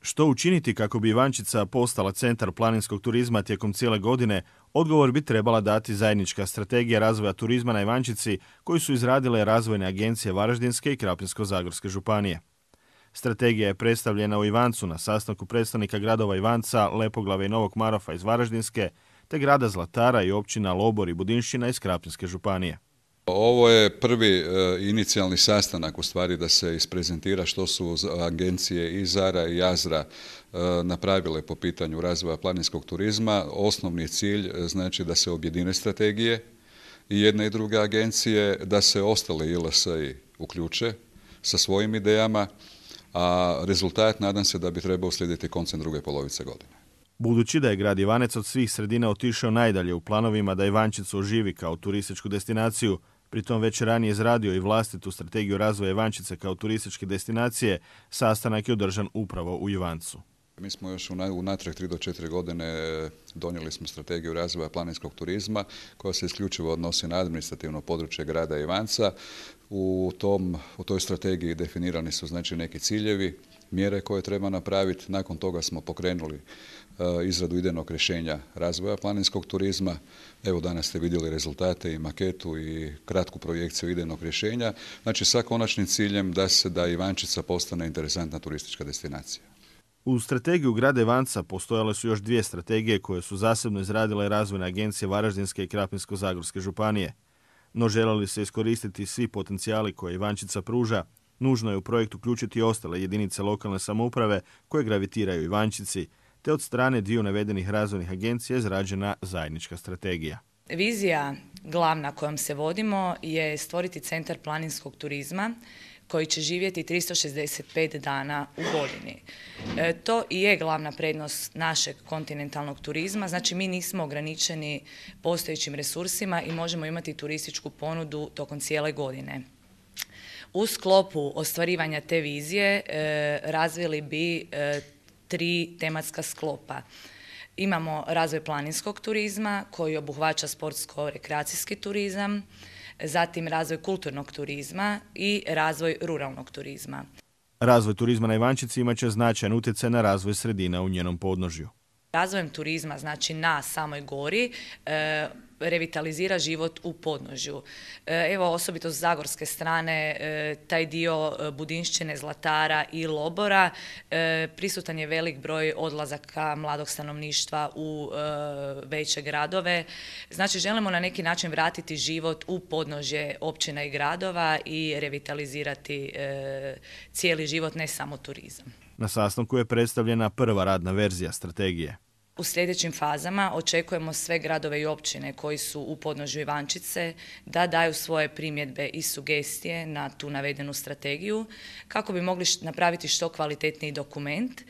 Što učiniti kako bi Ivančica postala centar planinskog turizma tijekom cijele godine, odgovor bi trebala dati zajednička strategija razvoja turizma na Ivančici koju su izradile razvojne agencije Varaždinske i Krapinsko-zagorske županije. Strategija je predstavljena u Ivancu na sastanku predstavnika gradova Ivanca, Lepoglave i Novog Marofa iz Varaždinske, te grada Zlatara i općina Lobor i Budinšćina iz Krapinske županije. Ovo je prvi inicijalni sastanak u stvari da se isprezentira što su agencije i Zara i Jazra napravile po pitanju razvoja planinskog turizma. Osnovni cilj znači da se objedine strategije i jedne i druge agencije, da se ostale ILS-i uključe sa svojim idejama, a rezultat nadam se da bi trebao slijediti koncem druge polovice godine. Budući da je grad Ivanec od svih sredina otišao najdalje u planovima da Ivančicu oživi kao turističku destinaciju, pritom već ranije izradio i vlastitu strategiju razvoja Ivančice kao turističke destinacije, sastanak je održan upravo u Ivancu. Mi smo još unatrag 3 do 4 godine donijeli smo strategiju razvoja planinskog turizma koja se isključivo odnosi na administrativno područje grada Ivanca. U toj strategiji definirani su znači neki ciljevi, mjere koje treba napraviti. Nakon toga smo pokrenuli izradu idejnog rješenja razvoja planinskog turizma. Evo danas ste vidjeli rezultate i maketu i kratku projekciju idejnog rješenja. Znači sa konačnim ciljem da Ivančica postane interesantna turistička destinacija. U strategiju grada Ivanca postojale su još 2 strategije koje su zasebno izradile razvojne agencije Varaždinske i Krapinsko-zagorske županije. No žele li se iskoristiti svi potencijali koje Ivančica pruža, nužno je u projekt uključiti ostale jedinice lokalne samouprave koje gravitiraju Ivančici, te od strane 2 navedenih razvojnih agencija izrađena zajednička strategija. Vizija glavna kojom se vodimo je stvoriti centar planinskog turizma koji će živjeti 365 dana u godini. To i je glavna prednost našeg kontinentalnog turizma, znači mi nismo ograničeni postojećim resursima i možemo imati turističku ponudu tokom cijele godine. U sklopu ostvarivanja te vizije razvili bi 3 tematska sklopa. Imamo razvoj planinskog turizma koji obuhvaća sportsko-rekreacijski turizam, zatim razvoj kulturnog turizma i razvoj ruralnog turizma. Razvoj turizma na Ivančici imat će značajan utjecaj na razvoj sredina u njenom podnožju. Razvojem turizma, znači na samoj gori, revitalizira život u podnožju. Evo, osobito s zagorske strane, taj dio Budinšćine, Zlatara i Lobora, prisutan je velik broj odlazaka mladog stanovništva u veće gradove. Znači, želimo na neki način vratiti život u podnožje općina i gradova i revitalizirati cijeli život, ne samo turizam. Na sastanku je predstavljena prva radna verzija strategije. U sljedećim fazama očekujemo sve gradove i općine koji su u podnožju Ivančice da daju svoje primjedbe i sugestije na tu navedenu strategiju kako bi mogli napraviti što kvalitetniji dokument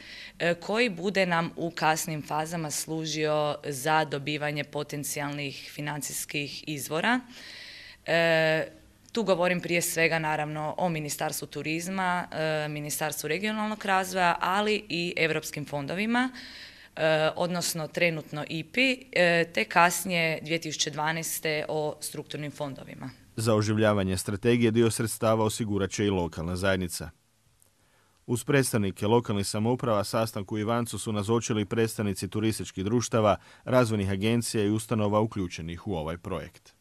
koji bude nam u kasnim fazama služio za dobivanje potencijalnih financijskih izvora. Tu govorim prije svega naravno o Ministarstvu turizma, Ministarstvu regionalnog razvoja, ali i europskim fondovima, odnosno trenutno IPI, te kasnije 2012. o strukturnim fondovima. Za oživljavanje strategije dio sredstava osigurat će i lokalna zajednica. Uz predstavnike lokalnih samouprava sastanku u Ivancu su nazočili predstavnici turističkih društava, razvojnih agencija i ustanova uključenih u ovaj projekt.